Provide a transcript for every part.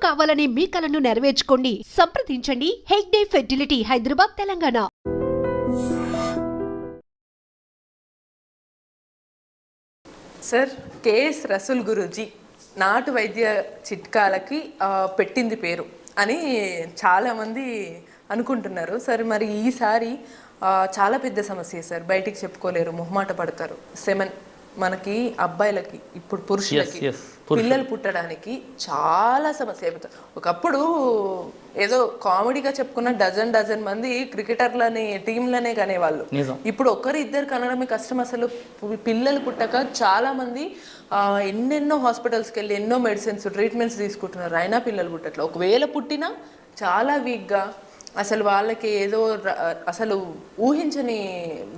కావాలని మీ కలను నెరవేర్చుకోండి. సంప్రదించండి Hegde fertility, Hyderabad, Telangana. Sir, KS Rasool Guruji నాటు వైద్య చిట్కాలకి పెట్టింది పేరు అని చాలామంది అనుకుంటున్నారు. సార్, మరి ఈసారి చాలా పెద్ద సమస్య సార్, బయటికి చెప్పుకోలేరు, మొహమాట పడతారు. సెమెన్ మనకి అబ్బాయిలకి, ఇప్పుడు పురుషులకి పిల్లలు పుట్టడానికి చాలా సమస్య అయిపోతుంది. ఒకప్పుడు ఏదో కామెడీగా చెప్పుకున్న డజన్ మంది క్రికెటర్లని టీంలనే కనేవాళ్ళు. ఇప్పుడు ఒకరు ఇద్దరు కనడమే కష్టం. అసలు పిల్లలు పుట్టక చాలా మంది ఎన్నెన్నో హాస్పిటల్స్కి వెళ్ళి ఎన్నో మెడిసిన్స్ ట్రీట్మెంట్స్ తీసుకుంటున్నారు, అయినా పిల్లలు పుట్టట్లేదు. ఒకవేళ పుట్టినా చాలా వీక్గా, అసలు వాళ్ళకి ఏదో అసలు ఊహించని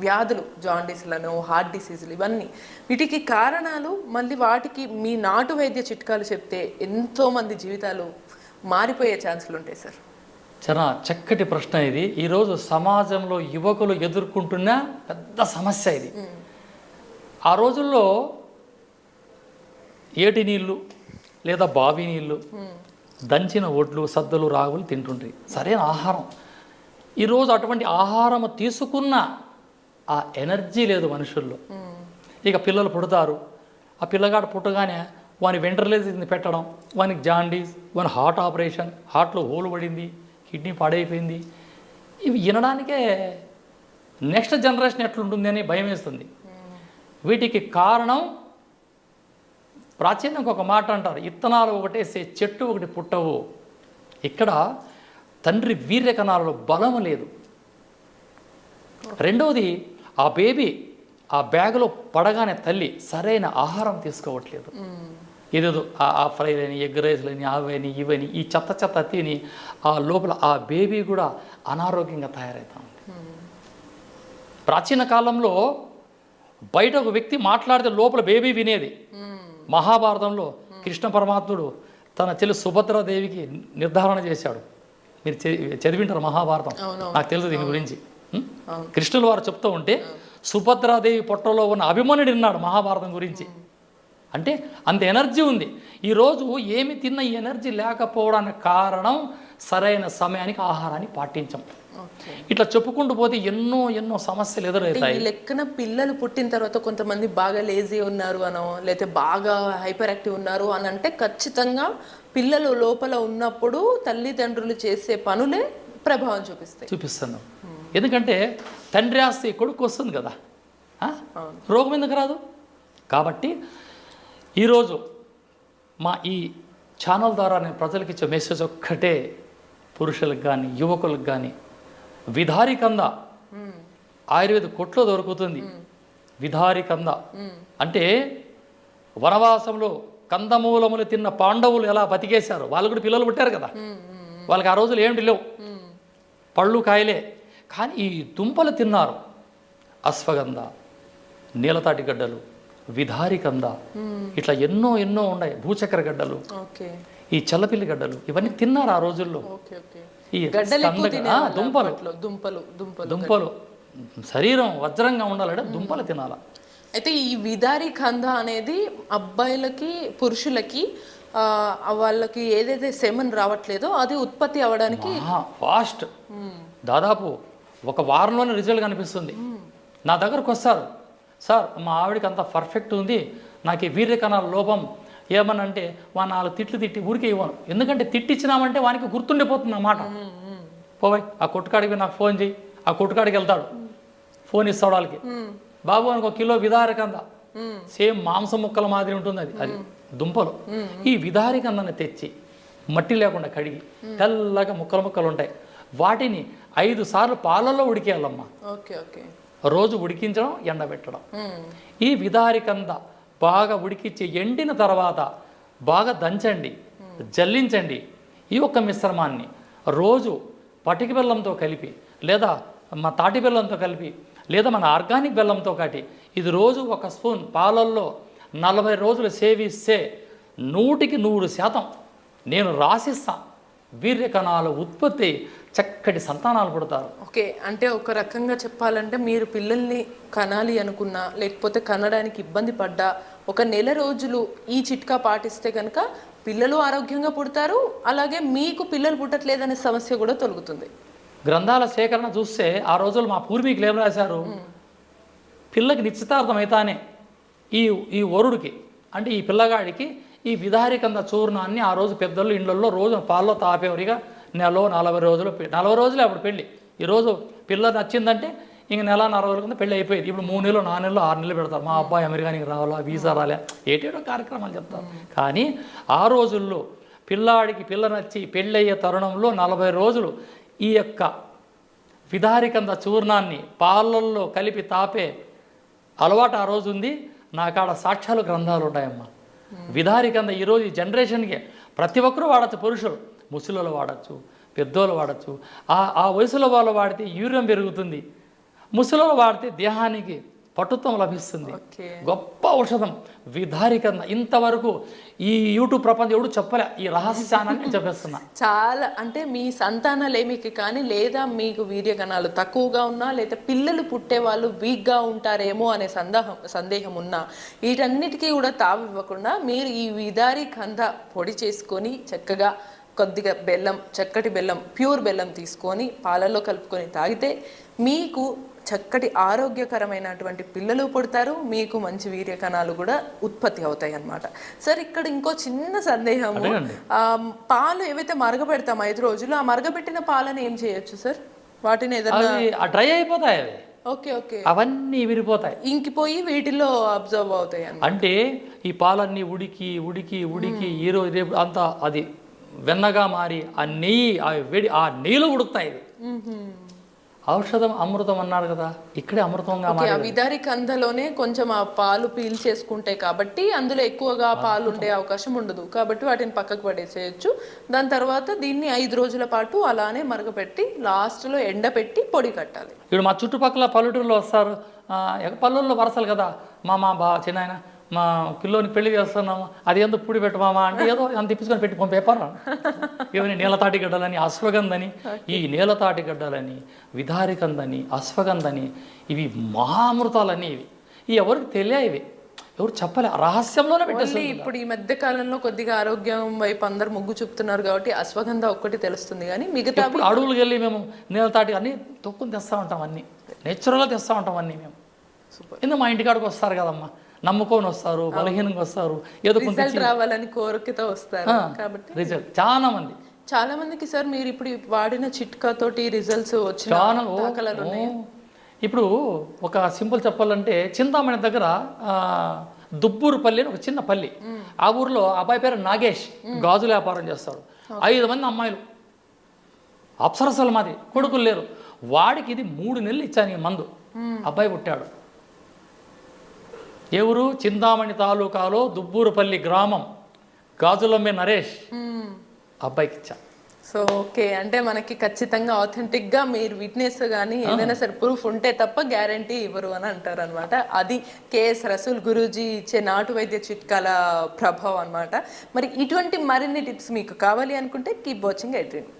వ్యాధులు, జాండీస్లను, హార్ట్ డిసీజులు, ఇవన్నీ వీటికి కారణాలు. మళ్ళీ వాటికి మీ నాటు వైద్య చిట్కాలు చెప్తే ఎంతోమంది జీవితాలు మారిపోయే ఛాన్సులు ఉంటాయి సార్. చాలా చక్కటి ప్రశ్న ఇది. ఈరోజు సమాజంలో యువకులు ఎదుర్కొంటున్న పెద్ద సమస్య ఇది. ఆ రోజుల్లో ఏటి నీళ్ళు లేదా బావి నీళ్ళు, దంచిన ఒడ్లు, సద్దలు, రాగులు తింటుండ్రి, సరైన ఆహారం. ఈరోజు అటువంటి ఆహారం తీసుకున్న ఆ ఎనర్జీ లేదు మనుషుల్లో. ఇక పిల్లలు పుడతారు, ఆ పిల్లగాడు పుట్టగానే వాని వెంట్రలేసి పెట్టడం, వానికి జాండీస్, వాని హార్ట్ ఆపరేషన్, హార్ట్లో హోలు పడింది, కిడ్నీ పాడైపోయింది. ఇవి వినడానికే నెక్స్ట్ జనరేషన్ ఎట్లుంటుంది అని భయం వేస్తుంది. వీటికి కారణం ప్రాచీనంగా ఒక మాట అంటారు, ఇత్తనాలు ఒకటేసే చెట్టు ఒకటి పుట్టవు. ఇక్కడ తండ్రి వీర్య కణాలలో బలం లేదు. రెండవది, ఆ బేబీ ఆ బ్యాగులో పడగానే తల్లి సరైన ఆహారం తీసుకోవట్లేదు. ఏదేదో ఆ ఫ్రైలని, ఎగ్ రైస్లని, అవని ఇవని ఈ చెత్త తిని ఆ లోపల ఆ బేబీ కూడా అనారోగ్యంగా తయారవుతా ఉంది. ప్రాచీన కాలంలో బయట ఒక వ్యక్తి మాట్లాడితే లోపల బేబీ వినేది. మహాభారతంలో కృష్ణ పరమాత్ముడు తన చెల్లి సుభద్రాదేవికి నిర్ధారణ చేశాడు. మీరు చదివింటారు మహాభారతం, నాకు తెలుసు దీని గురించి. కృష్ణుల వారు చెప్తూ ఉంటే సుభద్రాదేవి పొట్టలో ఉన్న అభిమన్యుడు విన్నాడు మహాభారతం గురించి. అంటే అంత ఎనర్జీ ఉంది. ఈరోజు ఏమి తిన్న ఈ ఎనర్జీ లేకపోవడానికి కారణం సరైన సమయానికి ఆహారాన్ని పాటించం. ఇట్లా చెప్పుకుంటూ పోతే ఎన్నో సమస్యలు ఎదురవుతాయి. ఈ లెక్కన పిల్లలు పుట్టిన తర్వాత కొంతమంది బాగా లేజీ ఉన్నారు అనో, లేకపోతే బాగా హైపర్ యాక్టివ్ ఉన్నారు అని అంటే ఖచ్చితంగా పిల్లలు లోపల ఉన్నప్పుడు తల్లిదండ్రులు చేసే పనులే ప్రభావం చూపిస్తున్నాం. ఎందుకంటే తండ్రి ఆస్తి కొడుకు వస్తుంది కదా, రోగం ఎందుకు రాదు? కాబట్టి ఈరోజు మా ఈ ఛానల్ ద్వారా నేను ప్రజలకు ఇచ్చే మెసేజ్ ఒక్కటే, పురుషులకు కానీ యువకులకు కానీ, విధారి కంద ఆయుర్వేద కొట్లో దొరుకుతుంది. విధారి కంద అంటే వనవాసంలో కందమూలములు తిన్న పాండవులు ఎలా బతికేశారు, వాళ్ళు కూడా పిల్లలు పుట్టారు కదా, వాళ్ళకి ఆ రోజులు ఏమిటి లేవు, పళ్ళు కాయలే, కానీ ఈ దుంపలు తిన్నారు. అశ్వగంధ, నీలతాటి గడ్డలు, విధారి కంద, ఇట్లా ఎన్నో ఉన్నాయి, భూచక్ర గడ్డలు, ఈ చల్లపిల్లి గడ్డలు, ఇవన్నీ తిన్నారు ఆ రోజుల్లో. ఈ దుంపలు శరీరం వజ్రంగా ఉండాలంటే దుంపలు తినాల. అయితే ఈ విదారి కంద అనేది అబ్బాయిలకి పురుషులకి వాళ్ళకి ఏదైతే సెమన్ రావట్లేదో అది ఉత్పత్తి అవ్వడానికి ఫాస్ట్, దాదాపు ఒక వారంలోనే రిజల్ట్ కనిపిస్తుంది. నా దగ్గరకు వస్తారు, సార్ మా ఆవిడకి అంత పర్ఫెక్ట్ ఉంది, నాకు ఈ వీర్య కణాల లోపం ఏమనంటే వా 4 తిట్లు తిట్టి ఊరికే ఇవ్వను. ఎందుకంటే తిట్టిచ్చినామంటే వానికి గుర్తుండిపోతుంది అన్నమాట. పోవాయి ఆ కొట్టుకాడికి నాకు ఫోన్ చేయి, ఆ కొట్టుకాడికి వెళ్తాడు, ఫోన్ ఇస్తాడు వాళ్ళకి, బాబు అనుకో 1 కిలో విధారికంద, సేమ్ మాంసం ముక్కల మాదిరి ఉంటుంది అది దుంపలు. ఈ విధారికందని తెచ్చి మట్టి లేకుండా కడిగి తెల్లగా ముక్కలు ఉంటాయి, వాటిని 5 సార్లు పాలల్లో ఉడికేయాలమ్మా. రోజు ఉడికించడం, ఎండబెట్టడం. ఈ విధారికంద బాగా ఉడికించి ఎండిన తర్వాత బాగా దంచండి, జల్లించండి. ఈ ఒక్క మిశ్రమాన్ని రోజు పటిక బెల్లంతో కలిపి, లేదా మా తాటి బెల్లంతో కలిపి, లేదా మన ఆర్గానిక్ బెల్లంతో కాటి, ఇది రోజు 1 స్పూన్ పాలల్లో 40 రోజులు సేవిస్తే 100కి 100% నేను రాసిస్తా వీర్య కణాల ఉత్పత్తి, చక్కటి సంతానాలు పుడతారు. ఓకే, అంటే ఒక రకంగా చెప్పాలంటే మీరు పిల్లల్ని కనాలి అనుకున్నా, లేకపోతే కనడానికి ఇబ్బంది పడ్డా 1 నెల రోజులు ఈ చిట్కా పాటిస్తే కనుక పిల్లలు ఆరోగ్యంగా పుడతారు, అలాగే మీకు పిల్లలు పుట్టట్లేదనే సమస్య కూడా తొలగుతుంది. గ్రంథాల సేకరణ చూస్తే ఆ రోజులు మా పూర్వీకులు ఏం రాశారు, పిల్లకి నిశ్చితార్థం అయితానే ఈ ఈ వరుడికి అంటే ఈ పిల్లగాడికి ఈ విధారికంద చూర్ణాన్ని ఆ రోజు పెద్దలు ఇళ్ళల్లో రోజు పాల్లో తాపేవరిగా నెలలో 40 రోజులు 40 రోజులే అప్పుడు పెళ్ళి. ఈరోజు పిల్ల నచ్చిందంటే ఇంక నెల 40 రోజుల కింద పెళ్ళి అయిపోయింది. ఇప్పుడు 3 నెలలు 4 నెలలు 6 నెలలు పెడతారు. మా అబ్బాయి అమెరికానికి రావాలా, వీసా రాలే, ఏటేటో కార్యక్రమాలు చెప్తారు. కానీ ఆ రోజుల్లో పిల్లాడికి పిల్ల నచ్చి పెళ్ళయ్యే తరుణంలో 40 రోజులు ఈ యొక్క విధారికంద చూర్ణాన్ని పాలల్లో కలిపి తాపే అలవాటు ఆ రోజు ఉంది. నా కాడ సాక్ష్యాలు గ్రంథాలు ఉంటాయమ్మా. విధారికంద ఈరోజు ఈ జనరేషన్కి ప్రతి ఒక్కరూ వాడచ్చు. పురుషులు ముసలిలో వాడచ్చు, పెద్దోళ్ళు వాడచ్చు. ఆ వయసులో వాళ్ళు వాడితే యూరియం పెరుగుతుంది, ముసలిలో వాడితే దేహానికి పటుత్వం లభిస్తుంది. గొప్ప ఔషధం విధారికంద. ఇంతవరకు ఈ యూట్యూబ్ ప్రపంచం ఎవడు చెప్పలే ఈ రహస్యాన్ని చెప్పేస్తున్నా. చాలా అంటే మీ సంతానలేమికి కానీ లేదా మీకు వీర్యకణాలు తక్కువగా ఉన్నా లేదా పిల్లలు పుట్టే వాళ్ళు వీక్గా ఉంటారేమో అనే సందేహం ఉన్నా వీటన్నిటికీ కూడా తావు ఇవ్వకుండా మీరు ఈ విధారికంద పొడి చేసుకొని చక్కగా కొద్దిగా బెల్లం, చక్కటి బెల్లం, ప్యూర్ బెల్లం తీసుకొని పాలల్లో కలుపుకొని తాగితే మీకు చక్కటి ఆరోగ్యకరమైనటువంటి పిల్లలు పుడతారు, మీకు మంచి వీర్యకణాలు కూడా ఉత్పత్తి అవుతాయి అన్నమాట. సార్ ఇక్కడ ఇంకో చిన్న సందేహము, పాలు ఏవైతే మరగబెడతాం 5 రోజులు, ఆ మరగబెట్టిన పాలను ఏం చేయొచ్చు సార్? వాటిని ఏదైనా డ్రై అయిపోతాయి అవి. ఓకే ఓకే, అవన్నీ విరిపోతాయి, ఇంకిపోయి వీటిలో అబ్జర్వ్ అవుతాయి. అంటే ఈ పాలన్నీ ఉడికి ఉడికి ఉడికి ఈరోజు రేపు అంతా అది వెన్నగా మారి ఆ నెయ్యి ఆ నెయ్యిలో ఉడుకుతాయి. ఔషధం అమృతం అన్నాడు కదా, ఇక్కడే అమృతంగా మారి విధారికందలోనే కొంచెం ఆ పాలు పీల్చేసుకుంటాయి కాబట్టి అందులో ఎక్కువగా పాలు ఉండే అవకాశం ఉండదు. కాబట్టి వాటిని పక్కకు పడేసేయచ్చు. దాని తర్వాత దీన్ని 5 రోజుల పాటు అలానే మరగపెట్టి లాస్ట్లో ఎండపెట్టి పొడి కట్టాలి. ఇప్పుడు మా చుట్టుపక్కల పల్లెటూరులో వస్తారు, పల్లెల్లో వరసలు కదా, మా చిన్నాయన మా పిల్లోని పెళ్లి చేస్తున్నాము, అది ఎందుకు పుడి పెట్టమామా అంటే ఏదో అంత తిప్పించుకొని పెట్టి పంపేపారా. ఏమని నీలతాటి గడ్డలని, అశ్వగంధని, ఈ నీలతాటి గడ్డలని, విధారికందని, అశ్వగంధని, ఇవి మహామృతాలని. ఇవి ఎవరికి తెలియ, ఇవి ఎవరు చెప్పలే, రహస్యంలోనే పెట్టేసి. ఇప్పుడు ఈ మధ్య కాలంలో కొద్దిగా ఆరోగ్యం వైపు అందరు మొగ్గు చూపుతున్నారు కాబట్టి అశ్వగంధ ఒక్కటి తెలుస్తుంది. కానీ మిగతా అడవులకు వెళ్ళి మేము నీలతాటి అన్ని తొక్కుని తెస్తూ ఉంటాం, అన్నీ నేచురల్గా తెస్తూ ఉంటాం అన్నీ మేము. ఎందుకు మా ఇంటికాడికి వస్తారు కదమ్మా, నమ్ముకొని వస్తారు, బలహీనంగా వస్తారు, ఏదో రిజల్ట్ రావాలని కోరికతో వస్తారు. కాబట్టి రిజల్ట్ చాలా మందికి సార్ మీరు ఇప్పుడు వాడిన చిట్కాతోటి రిజల్ట్స్ వచ్చిన దాఖలాలు ఉన్నాయా? ఇప్పుడు ఒక సింపుల్ చెప్పాలంటే చింతామణి దగ్గర దుబ్బూరుపల్లి అని ఒక చిన్న పల్లి, ఆ ఊర్లో అబ్బాయి పేరు నాగేష్, గాజుల వ్యాపారం చేస్తాడు. 5 మంది అమ్మాయిలు అప్సరసలు, మాది కొడుకులు లేరు. వాడికి ఇది 3 నెలలు ఇచ్చాను ఈ మందు. అబ్బాయి పుట్టాడు. ఎవరు? చింతామణి తాలూకాలో దుబ్బూరుపల్లి గ్రామం, గాజులమ్మే నరేష్, అబ్బాయికి ఇచ్చా. సో ఓకే, అంటే మనకి ఖచ్చితంగా ఆథెంటిక్గా మీరు విట్నెస్ కానీ ఏదైనా సరే ప్రూఫ్ ఉంటే తప్ప గ్యారంటీ ఇవ్వరు అని అంటారు అనమాట. అది కేఎస్ రసూల్ గురూజీ ఇచ్చే నాటు వైద్య చిట్కాల ప్రభావం అనమాట. మరి ఇటువంటి మరిన్ని టిప్స్ మీకు కావాలి అనుకుంటే కీప్ వాచింగ్ ఎడ్రీన్.